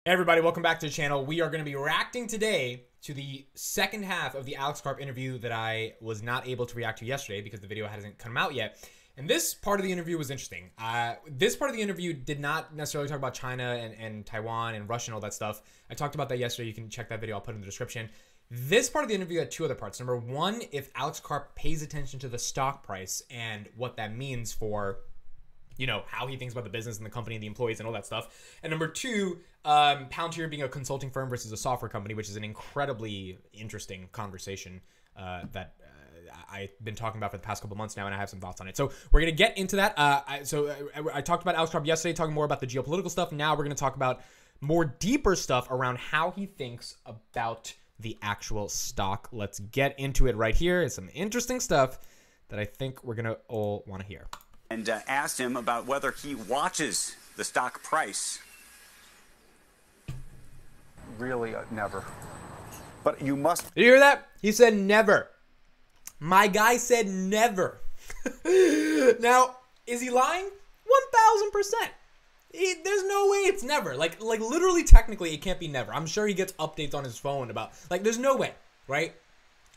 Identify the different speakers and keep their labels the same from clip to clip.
Speaker 1: Hey everybody, welcome back to the channel. We are going to be reacting today to the second half of the Alex Karp interview that I was not able to react to yesterday because the video hasn't come out yet. And this part of the interview was interesting. This part of the interview did not necessarily talk about China and Taiwan and Russia and all that stuff. I talked about that yesterday. You can check that video. I'll put it in the description. This part of the interview had two other parts. Number one, if Alex Karp pays attention to the stock price and what that means for, you know, how he thinks about the business and the company and the employees and all that stuff. And number two, Palantir being a consulting firm versus a software company, which is an incredibly interesting conversation that I've been talking about for the past couple months now, and I have some thoughts on it. So we're going to get into that. I talked about Alex Karp yesterday, talking more about the geopolitical stuff. Now we're going to talk about more deeper stuff around how he thinks about the actual stock. Let's get into it right here. It's some interesting stuff that I think we're going to all want to hear.
Speaker 2: And asked him about whether he watches the stock price.
Speaker 3: Really, never.
Speaker 2: But you must.
Speaker 1: Did you hear that? He said never. My guy said never. Now, is he lying? 1,000%. There's no way it's never. Like literally, technically, it can't be never. I'm sure he gets updates on his phone about, like, there's no way, right?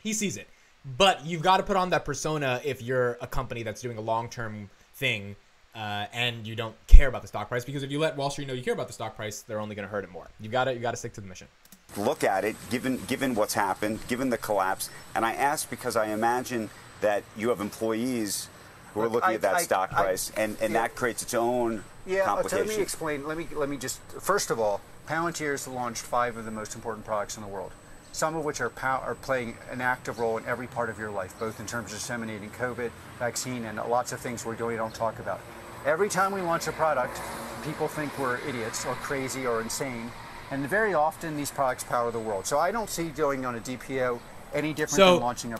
Speaker 1: He sees it. But you've got to put on that persona if you're a company that's doing a long-term thing and you don't care about the stock price, because if you let Wall Street know you care about the stock price, they're only going to hurt it more. You got to stick to the mission.
Speaker 2: Look at it, given what's happened, given the collapse. And I ask because I imagine that you have employees who are looking at that stock price, and that creates its own complication.
Speaker 3: Let me explain. Let me just, first of all, Palantir's launched 5 of the most important products in the world, some of which are playing an active role in every part of your life, both in terms of disseminating COVID, vaccine, and lots of things we don't talk about. Every time we launch a product, people think we're idiots or crazy or insane, and very often these products power the world. So I don't see going on a DPO any different than launching a...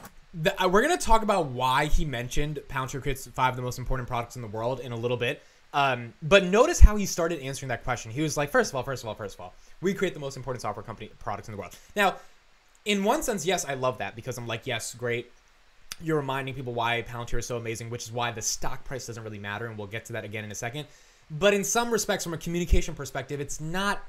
Speaker 1: We're going to talk about why he mentioned Palantir creates 5 of the most important products in the world in a little bit. But notice how he started answering that question. He was like, first of all, we create the most important software company products in the world. Now, in one sense, yes, I love that, because I'm like, yes, great. You're reminding people why Palantir is so amazing, which is why the stock price doesn't really matter, and we'll get to that again in a second. But in some respects, from a communication perspective, it's not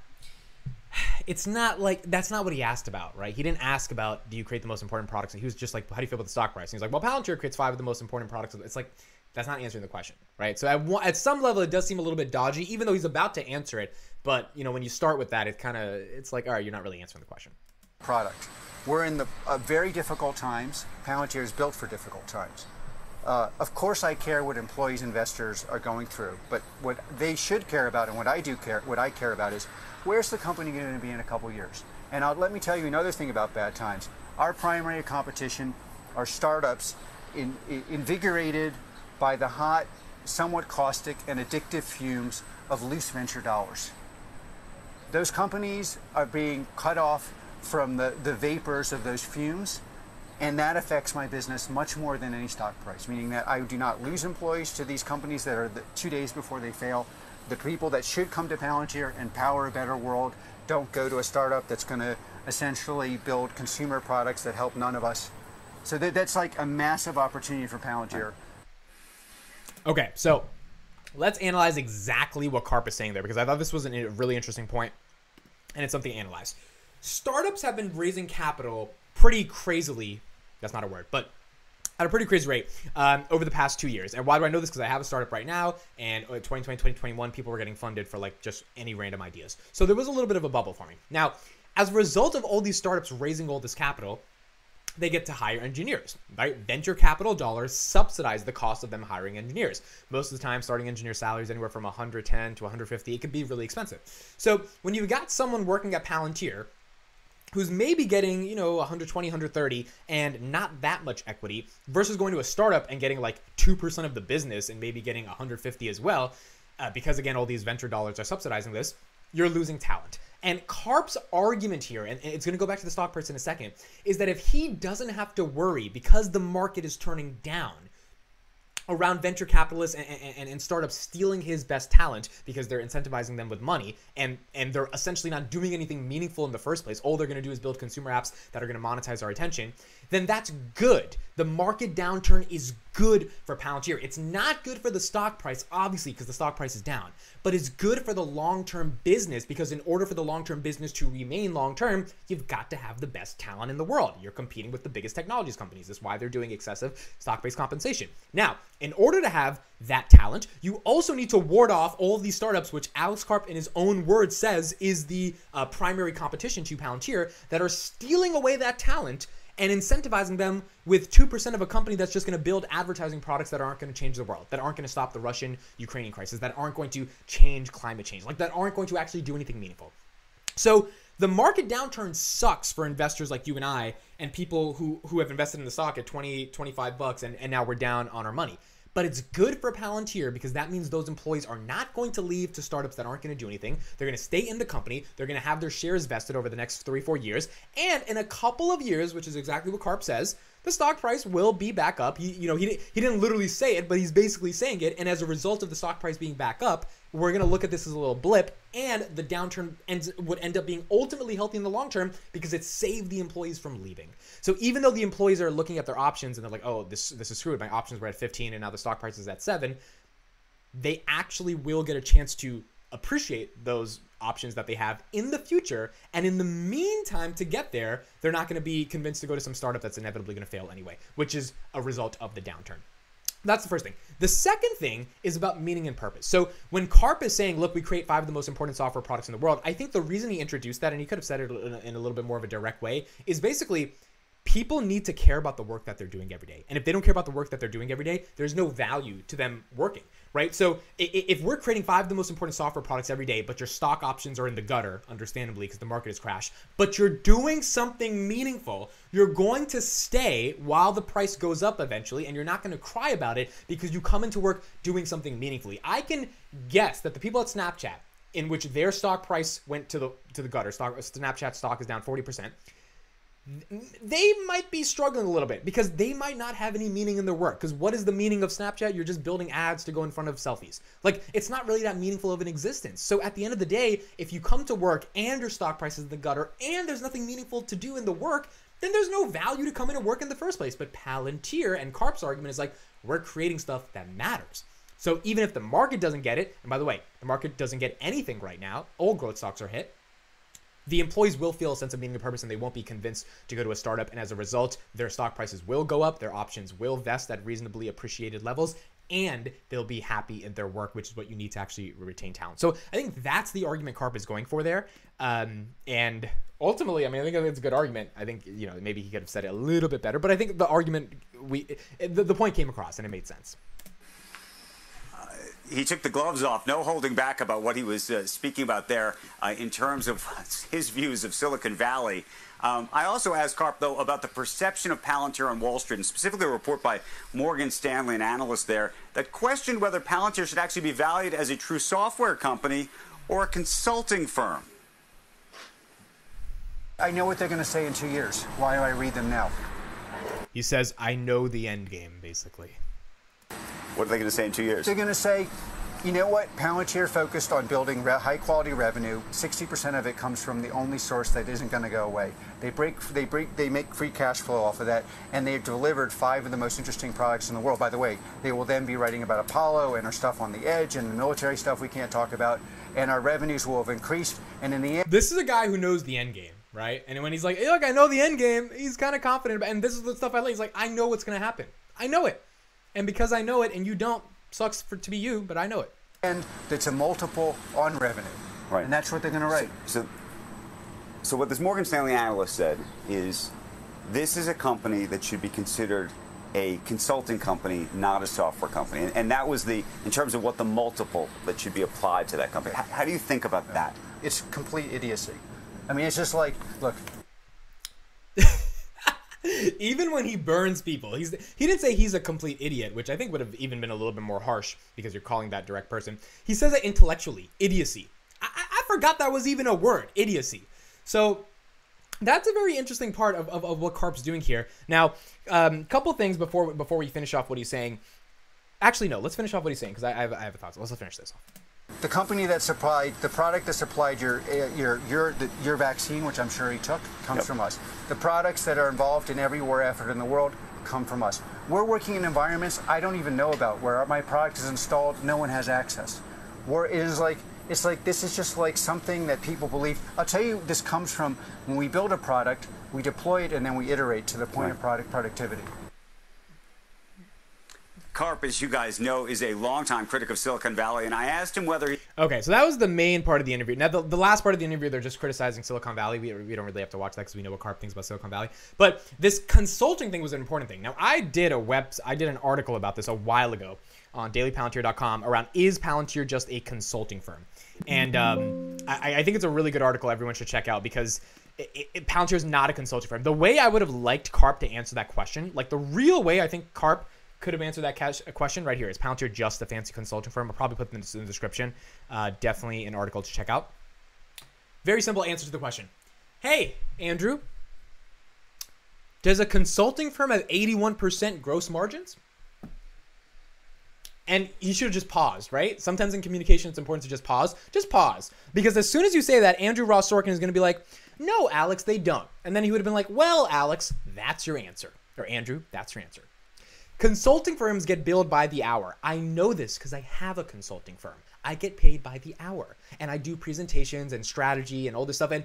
Speaker 1: like, that's not what he asked about, right? He didn't ask about, do you create the most important products? He was just like, how do you feel about the stock price? And he's like, well, Palantir creates 5 of the most important products. It's like, that's not answering the question, right? So at some level, it does seem a little bit dodgy, even though he's about to answer it. But, you know, when you start with that, it's like, all right, you're not really answering the question.
Speaker 3: Product. We're in the very difficult times. Palantir is built for difficult times. Of course, I care what employees, investors are going through, but what they should care about, and what I care about is, where's the company going to be in a couple years? And let me tell you another thing about bad times. Our primary competition are startups invigorated by the hot, somewhat caustic, and addictive fumes of loose venture dollars. Those companies are being cut off from the vapors of those fumes, and that affects my business much more than any stock price, meaning that I do not lose employees to these companies that are 2 days before they fail. The people that should come to Palantir and power a better world don't go to a startup that's going to essentially build consumer products that help none of us. So that's like a massive opportunity for Palantir.
Speaker 1: Okay, so let's analyze exactly what Karp is saying there, because I thought this was a really interesting point, and it's something to analyze. Startups have been raising capital pretty crazily, that's not a word, but at a pretty crazy rate over the past 2 years. And why do I know this? Because I have a startup right now, and 2020, 2021, people were getting funded for like just any random ideas. So there was a little bit of a bubble forming. Now, as a result of all these startups raising all this capital, they get to hire engineers, right? Venture capital dollars subsidize the cost of them hiring engineers. Most of the time, starting engineer salaries anywhere from 110 to 150. It can be really expensive. So when you've got someone working at Palantir who's maybe getting, you know, 120, 130 and not that much equity, versus going to a startup and getting like 2% of the business and maybe getting 150 as well, because again, all these venture dollars are subsidizing this, you're losing talent. And Karp's argument here, and it's going to go back to the stock price in a second, is that if he doesn't have to worry because the market is turning down, around venture capitalists and startups stealing his best talent because they're incentivizing them with money, and they're essentially not doing anything meaningful in the first place. All they're going to do is build consumer apps that are going to monetize our attention, then that's good. The market downturn is good for Palantir. It's not good for the stock price, obviously, because the stock price is down, but it's good for the long-term business, because in order for the long-term business to remain long-term, you've got to have the best talent in the world. You're competing with the biggest technologies companies. That's why they're doing excessive stock-based compensation. Now, in order to have that talent, you also need to ward off all of these startups, which Alex Karp, in his own words, says is the primary competition to Palantir, that are stealing away that talent and incentivizing them with 2% of a company that's just going to build advertising products that aren't going to change the world, that aren't going to stop the Russian-Ukrainian crisis, that aren't going to change climate change, like that aren't going to actually do anything meaningful. So the market downturn sucks for investors like you and I and people who have invested in the stock at 20, 25 bucks and now we're down on our money. But it's good for Palantir because that means those employees are not going to leave to startups that aren't going to do anything. They're going to stay in the company. They're going to have their shares vested over the next 3-4 years. And in a couple of years, which is exactly what Karp says, the stock price will be back up. He didn't literally say it, but he's basically saying it. And as a result of the stock price being back up, we're going to look at this as a little blip, and the downturn would end up being ultimately healthy in the long term because it saved the employees from leaving. So even though the employees are looking at their options and they're like, oh, this is screwed. My options were at 15 and now the stock price is at 7. They actually will get a chance to appreciate those options that they have in the future. And in the meantime, to get there, they're not going to be convinced to go to some startup that's inevitably going to fail anyway, which is a result of the downturn. That's the first thing. The second thing is about meaning and purpose. So when Karp is saying, look, we create 5 of the most important software products in the world, I think the reason he introduced that, and he could have said it in a little bit more of a direct way, is basically people need to care about the work that they're doing every day. And if they don't care about the work that they're doing every day, there's no value to them working, right? So if we're creating 5 of the most important software products every day, but your stock options are in the gutter, understandably, because the market has crashed, but you're doing something meaningful, you're going to stay while the price goes up eventually, and you're not going to cry about it because you come into work doing something meaningfully. I can guess that the people at Snapchat, in which their stock price went to the gutter, Snapchat stock is down 40%, they might be struggling a little bit because they might not have any meaning in their work. Because what is the meaning of Snapchat? You're just building ads to go in front of selfies. Like, it's not really that meaningful of an existence. So at the end of the day, if you come to work and your stock price is in the gutter and there's nothing meaningful to do in the work, then there's no value to come into work in the first place. But Palantir and Karp's argument is like, we're creating stuff that matters. So even if the market doesn't get it, and by the way, the market doesn't get anything right now, all growth stocks are hit, the employees will feel a sense of meaning and purpose, and they won't be convinced to go to a startup. And as a result, their stock prices will go up, their options will vest at reasonably appreciated levels, and they'll be happy in their work, which is what you need to actually retain talent. So I think that's the argument Karp is going for there. And ultimately, I mean, I think it's a good argument. I think, maybe he could have said it a little bit better, but I think the argument, the point came across and it made sense.
Speaker 2: He took the gloves off, no holding back about what he was speaking about there in terms of his views of Silicon Valley. I also asked Karp, though, about the perception of Palantir on Wall Street, and specifically a report by Morgan Stanley, an analyst there, that questioned whether Palantir should actually be valued as a true software company or a consulting firm.
Speaker 3: I know what they're going to say in 2 years. Why do I read them now?
Speaker 1: He says, I know the end game, basically.
Speaker 2: What are they going to say in 2 years?
Speaker 3: They're going to say, you know what? Palantir focused on building high-quality revenue. 60% of it comes from the only source that isn't going to go away. They make free cash flow off of that, and they've delivered 5 of the most interesting products in the world. By the way, they will then be writing about Apollo and our stuff on the edge and the military stuff we can't talk about, and our revenues will have increased. And in the end,
Speaker 1: this is a guy who knows the end game, right? And when he's like, hey, look, I know the end game, he's kind of confident about, and this is the stuff I like. He's like, I know what's going to happen. I know it. And because I know it and you don't, sucks to be you, but I know it.
Speaker 3: And it's a multiple on revenue.
Speaker 2: Right.
Speaker 3: And that's what they're going to write.
Speaker 2: So what this Morgan Stanley analyst said is this is a company that should be considered a consulting company, not a software company. And that was in terms of what the multiple that should be applied to that company. How do you think about that?
Speaker 3: It's complete idiocy. I mean, it's just like, look.
Speaker 1: Even when he burns people, he didn't say he's a complete idiot, which I think would have even been a little bit more harsh because you're calling that direct person. He says it intellectually, idiocy. I forgot that was even a word, idiocy. So that's a very interesting part of what Karp's doing here. Now, a couple things before we finish off what he's saying. Actually, no. Let's finish off what he's saying because I have a thought. So let's finish this off.
Speaker 3: The company that supplied the product that supplied your vaccine, which I'm sure he took, comes from us. The products that are involved in every war effort in the world come from us. We're working in environments I don't even know about where my product is installed. No one has access. It's like this is just like something that people believe. I'll tell you, this comes from when we build a product, we deploy it, and then we iterate to the point of product productivity.
Speaker 2: Karp, as you guys know, is a longtime critic of Silicon Valley, and I asked him whether he...
Speaker 1: Okay, so that was the main part of the interview. Now, the last part of the interview, they're just criticizing Silicon Valley. We don't really have to watch that because we know what Karp thinks about Silicon Valley. But this consulting thing was an important thing. Now, I did an article about this a while ago on dailypalantir.com around, is Palantir just a consulting firm? And I think it's a really good article everyone should check out because Palantir is not a consulting firm. The way I would have liked Karp to answer that question, like the real way I think Karp could have answered that question right here. Is Palantir just a fancy consulting firm? I'll probably put this in the description. Definitely an article to check out. Very simple answer to the question. Hey, Andrew, does a consulting firm have 81% gross margins? And you should have just paused, right? Sometimes in communication, it's important to just pause. Just pause. Because as soon as you say that, Andrew Ross Sorkin is going to be like, no, Alex, they don't. And then he would have been like, well, Alex, that's your answer. Or Andrew, that's your answer. Consulting firms get billed by the hour. I know this because I have a consulting firm. I get paid by the hour. And I do presentations and strategy and all this stuff. And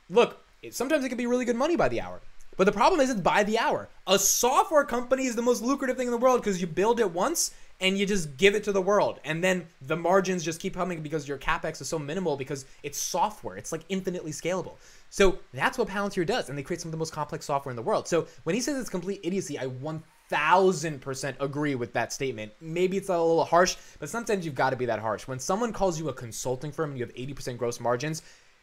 Speaker 1: look, sometimes it can be really good money by the hour. But the problem is it's by the hour. A software company is the most lucrative thing in the world because you build it once and you just give it to the world. And then the margins just keep coming because your CapEx is so minimal because it's software. It's like infinitely scalable. So that's what Palantir does. And they create some of the most complex software in the world. So when he says it's complete idiocy, I 1000% agree with that statement. Maybe it's a little harsh, but sometimes you've got to be that harsh. When someone calls you a consulting firm and you have 80% gross margins,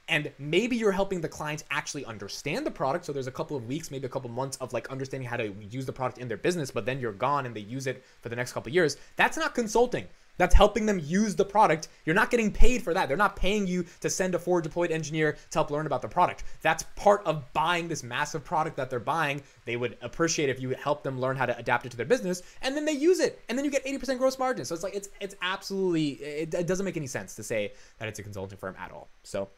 Speaker 1: and maybe you're helping the clients actually understand the product. So there's a couple of weeks, maybe a couple of months of like understanding how to use the product in their business, but then you're gone and they use it for the next couple of years. That's not consulting. That's helping them use the product. You're not getting paid for that. They're not paying you to send a forward deployed engineer to help learn about the product. That's part of buying this massive product that they're buying. They would appreciate if you would help them learn how to adapt it to their business, and then they use it, and then you get 80% gross margin. So it's like it's absolutely, it doesn't make any sense to say that it's a consulting firm at all. So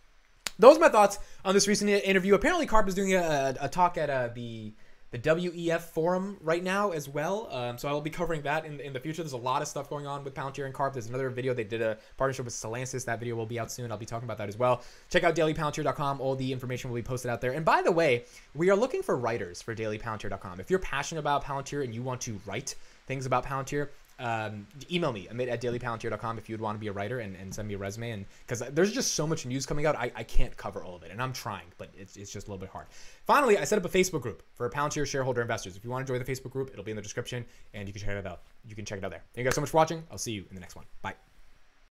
Speaker 1: those are my thoughts on this recent interview. Apparently, Karp is doing a talk at the WEF forum right now as well. So I will be covering that in the future. There's a lot of stuff going on with Palantir and Karp. There's another video. They did a partnership with Stellantis. That video will be out soon. I'll be talking about that as well. Check out dailypalantir.com. All the information will be posted out there. And by the way, we are looking for writers for dailypalantir.com. If you're passionate about Palantir and you want to write things about Palantir, email me at dailypalantir.com if you'd want to be a writer and send me a resume. And because there's just so much news coming out, I can't cover all of it, and I'm trying, but it's just a little bit hard. Finally, I set up a Facebook group for Palantir shareholder investors. If you want to join the Facebook group, it'll be in the description, and you can check it out. You can check it out there. Thank you guys so much for watching. I'll see you in the next one. Bye.